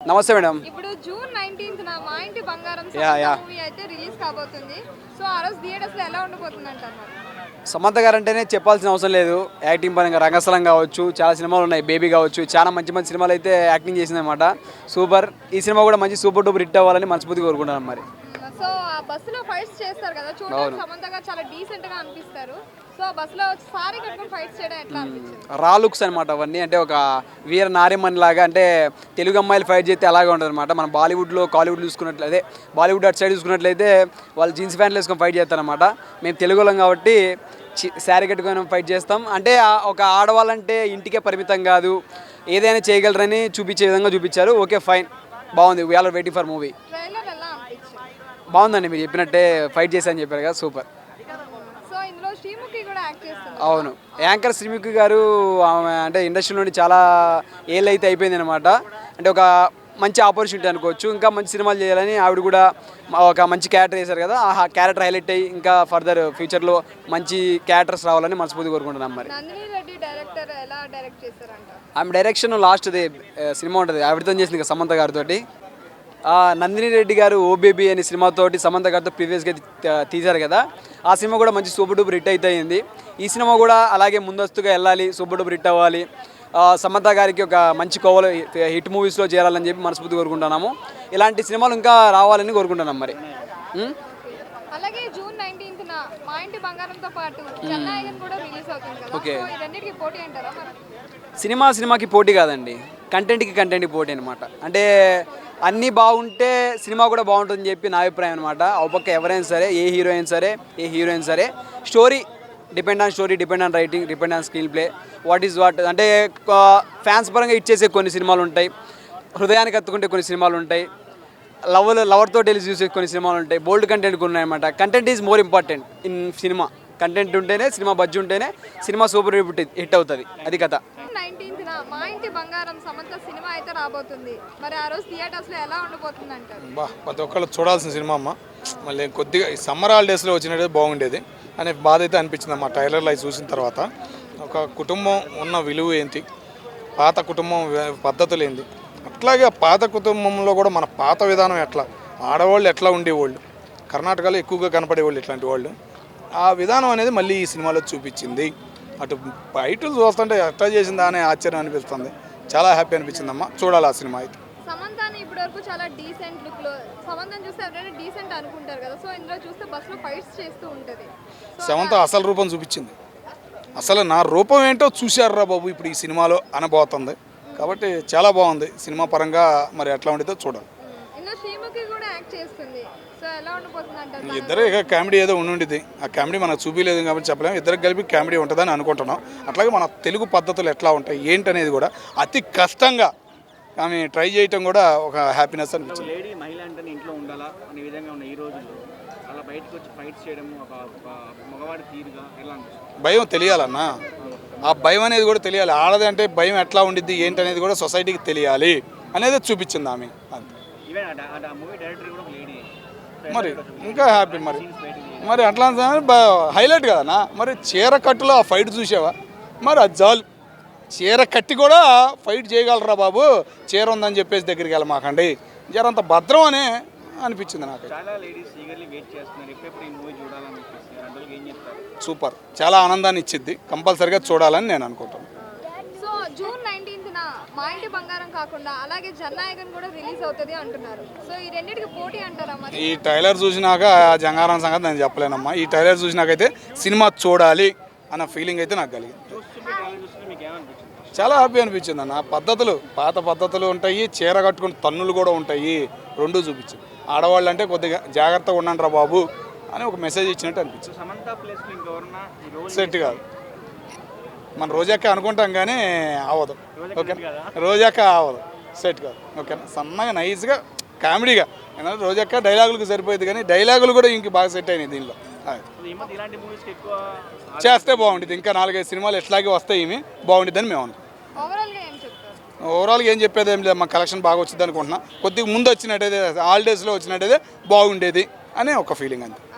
నమస్తే మేడం. ఇప్పుడు June 19th మా ఇంటి బంగారం మూవీ అయితే రిలీజ్ కాబోతుంది. సో ఆ రోజు థియేటర్స్ లో ఎలా ఉండబోతుంది అంటారు? సమంత గారు అంటేనే చెప్పాల్సిన అవసరం లేదు. యాక్టింగ్ పరంగా రంగస్థలం కావచ్చు, చాలా సినిమాలు ఉన్నాయి, బేబీ కావచ్చు, చాలా మంచి మంచి సినిమాలు అయితే యాక్టింగ్ చేసిందన్నమాట. సూపర్. ఈ సినిమా కూడా మంచి సూపర్ డూపర్ హిట్ అవ్వాలని మనస్ఫూర్తిగా కోరుకుంటున్నాను. మరి సో ఆ బస్సులో ఫైట్స్ చేస్తారు కదా, చూడడానికి సమంత గారు చాలా డీసెంట్ గా అనిపిస్తారు. సో బస్సులో సారీ కట్టుకొని ఫైట్స్ చేయడం ఎట్లా అనిపించింది? రా లుక్స్ అనమాట అవన్నీ. అంటే ఒక వీర నారిమణి లాగా, అంటే తెలుగు అమ్మాయిలు ఫైట్ చేస్తే అలాగే ఉంటుంది అనమాట. మనం బాలీవుడ్లో కాలీవుడ్ చూసుకున్నట్లయితే, బాలీవుడ్ అటు సైడ్ చూసుకున్నట్లయితే వాళ్ళు జీన్స్ ప్యాంట్లు వేసుకొని ఫైట్ చేస్తారనమాట. మేము తెలుగు వాళ్ళం కాబట్టి శారీ కట్టుకొని ఫైట్ చేస్తాం. అంటే ఒక ఆడవాళ్ళంటే ఇంటికే పరిమితం కాదు, ఏదైనా చేయగలరని చూపించే విధంగా చూపించారు. ఓకే, ఫైన్, బాగుంది. We're waiting for movie. Trailer ఎలా అనిపించింది? బాగుందండి. మీరు చెప్పినట్టే ఫైట్ చేశారని చెప్పారు కదా, సూపర్. సో ఇందులో శ్రీముఖి కూడా యాక్ట్ చేస్తుంది. అవును, యాంకర్ శ్రీముఖి గారు ఆమె అంటే ఇండస్ట్రీ నుండి చాలా ఏళ్ళు అయితే అయిపోయింది అనమాట. అంటే ఒక మంచి ఆపర్చునిటీ అనుకోవచ్చు. ఇంకా మంచి సినిమాలు చేయాలని ఆవిడ కూడా ఒక మంచి క్యారెక్టర్ చేశారు కదా, ఆ క్యారెక్టర్ హైలైట్ అయ్యి ఇంకా ఫర్దర్ ఫ్యూచర్లో మంచి క్యారెక్టర్స్ రావాలని మనస్ఫూర్తి కోరుకుంటున్నాం. మరి నందిని రెడ్డి డైరెక్టర్ ఎలా డైరెక్ట్ చేశారంట? ఆమె డైరెక్షన్ లాస్ట్ది సినిమా ఉంటుంది, ఆవిడతో చేసింది కదా, సమంత గారితో. నందిని రెడ్డి గారు ఓ బేబీ అనే సినిమాతోటి సమంత గారితో ప్రీవియస్గా తీశారు కదా, ఆ సినిమా కూడా మంచి సూపర్ డూపర్ హిట్ అయితే అయింది. ఈ సినిమా కూడా అలాగే ముందస్తుగా వెళ్ళాలి, సూపర్ డూపర్ హిట్ అవ్వాలి, సమంత గారికి ఒక మంచి కోవలు హిట్ మూవీస్లో చేరాలని చెప్పి మనస్ఫూర్తి కోరుకుంటున్నాము. ఇలాంటి సినిమాలు ఇంకా రావాలని కోరుకుంటున్నాం. మరి అలాగే జూన్ 19th మా ఇంటి బంగారంతో పాటు చెన్నైగన్ కూడా రిలీజ్ అవుతుంది కదా. ఓకే, సో ఈ రెండింటికి పోటీ అంటారా? మరి సినిమాకి పోటీ కాదండి, కంటెంట్కి పోటీ అనమాట. అంటే అన్నీ బాగుంటే సినిమా కూడా బాగుంటుందని చెప్పి నా అభిప్రాయం అనమాట. ఒక ఎవరైనా సరే, ఏ హీరోయిన్ సరే story depend on story, depend on writing, depend on screen play, what అంటే ఫ్యాన్స్ పరంగా ఇచ్చేసే కొన్ని సినిమాలు ఉంటాయి, హృదయానికి హత్తుకుంటే కొన్ని సినిమాలు ఉంటాయి, లవర్తో వెళ్ళి చూసే కొన్ని సినిమాలు ఉంటాయి, బోల్డ్ కంటెంట్ కొన్ని ఉన్నాయన్నమాట. Content is more important in cinema. Content ఉంటేనే సినిమా, బడ్జ్ ఉంటేనే సినిమా సూపర్ హిట్ అవుతుంది. అది కథ. 19th మా ఇంటి బంగారం సమంత సినిమా అయితే రాబోతుంది. మరి ఆ రోజు థియేటర్స్ లో ఎలా ఉండబోతుంది అంటారు? ప్రతి ఒక్కళ్ళు చూడాల్సిన సినిమా అమ్మ. మళ్ళీ కొద్దిగా సమ్మర్ హాలిడేస్లో వచ్చినట్టు బాగుండేది అనే బాధ అయితే అనిపించింది అమ్మ. ట్రైలర్లో అవి చూసిన తర్వాత ఒక కుటుంబం ఉన్న విలువ ఏంటి, పాత కుటుంబం పద్ధతులు ఏంటి, అట్లాగే పాత కుటుంబంలో కూడా మన పాత విధానం ఎట్లా, ఆడవాళ్ళు ఎట్లా ఉండేవాళ్ళు, కర్ణాటకలో ఎక్కువగా కనపడేవాళ్ళు ఇట్లాంటి వాళ్ళు, ఆ విధానం అనేది మళ్ళీ ఈ సినిమాలో చూపించింది. అటు బయట చూస్తుంటే ఎట్లా చేసిందా అనే ఆశ్చర్యం అనిపిస్తుంది. చాలా హ్యాపీ అనిపించిందమ్మా, చూడాలి ఆ సినిమా అయితే. సమంతని ఇప్పటివరకు చాలా డీసెంట్ లుక్ లో, సమంతని చూస్తే ఎవరైనా డీసెంట్ అనుకుంటారు కదా, సో ఇందులో చూస్తే బస్సులో ఫైట్స్ చేస్తూ ఉంటుంది. సమంత అసలు రూపం చూపించింది. అసలు నా రూపం ఏంటో చూశారురా బాబు ఇప్పుడు ఈ సినిమాలో అనబోతుంది. కాబట్టి చాలా బాగుంది సినిమా పరంగా. మరి ఎట్లా ఉండితే చూడాలి. ఇందులో శ్రీముఖి కూడా యాక్ట్ చేస్తుంది. సో ఎలా ఉండబోతుంది అంటారు? ఇద్దరు ఇక కామెడీ ఏదో ఉండిద్ది. ఆ కామెడీ మనకు చూపించలేదు కాబట్టి చెప్పలేము. ఇద్దరికి కలిపి కామెడీ ఉంటుందని అనుకుంటున్నాం. అట్లాగే మన తెలుగు పద్ధతులు ఎట్లా ఉంటాయి ఏంటనేది కూడా అతి కష్టంగా ఆమె ట్రై చేయటం కూడా ఒక హ్యాపీనెస్ అనిపించింది. లేడీ మహిళ అంటే ఇంట్లో ఉండాలా అనే విధంగా ఉన్న ఈ రోజుల్లో అలా బయటకు వచ్చి ఫైట్స్ చేయడం ఒక మగవాడి తీరుగా ఎలా అనిపిస్తుంది? భయం తెలియాలన్నా, ఆ భయం అనేది కూడా తెలియాలి. ఆడది అంటే భయం ఎట్లా ఉండిద్ది ఏంటనేది కూడా సొసైటీకి తెలియాలి అనేది చూపించింది ఆమె. అంతే. మరి ఇంకా హ్యాపీ. మరి అట్లా హైలైట్ కదన్నా. మరి చీర కట్టులో ఆ ఫైట్ చూసావా? మరి అది చాలు. చీర కట్టి కూడా ఫైట్ చేయగలరా బాబు, చీర ఉందని చెప్పేసి దగ్గరికి వెళ్ళమాకండి, జరంత భద్రం అనే అనిపించింది నాకు. సూపర్, చాలా ఆనందాన్ని ఇచ్చిద్ది. కంపల్సరీగా చూడాలని నేను అనుకుంటున్నాను. సో జూన్ 19th మా ఇంటి బంగారం కాకుండా అలాగే జన్నాయగన్ కూడా రిలీజ్ అవుతుంది అంటున్నారు. సో ఈ రెండింటికి పోటీ అంటారా? మరి ఈ ట్రైలర్ చూసినాక జంగారం సంగతి నేను చెప్పలేనమ్మా. ఈ ట్రైలర్ చూసినాకైతే సినిమా చూడాలి అన్న ఫీలింగ్ అయితే నాకు కలిగింది. చాలా హ్యాపీ అనిపించింది అన్న. పద్ధతులు, పాత పద్ధతులు ఉంటాయి, చీర కట్టుకుని తన్నులు కూడా ఉంటాయి, రెండూ చూపించింది. ఆడవాళ్ళు అంటే కొద్దిగా జాగ్రత్తగా ఉండండి రా బాబు అని ఒక మెసేజ్ ఇచ్చినట్టు అనిపించింది. సెట్ కాదు, మన రోజాక అనుకుంటాం కానీ అవ్వదు. ఓకే, రోజాక అవ్వదు, సెట్ కాదు. ఓకేనా, సన్నగా నైస్గా కామెడీగా. ఎందుకంటే రోజాక డైలాగులకు సరిపోయింది కానీ డైలాగులు కూడా ఇంక బాగా సెట్ అయినాయి దీనిలో. చేస్తే బాగుంటుంది. ఇంకా 4-5 సినిమాలు ఎట్లాగే వస్తాయి, ఇవి బాగుంటుందని మేము అనుకుంటాం. ఓవరాల్గా ఏం చెప్పేది ఏం లేదు, మా కలెక్షన్ బాగా వచ్చింది అనుకుంటున్నా. కొద్దిగా ముందు వచ్చినట్టయితే, హాలిడేస్లో వచ్చినట్టయితే బాగుండేది అనే ఒక ఫీలింగ్ అంతే.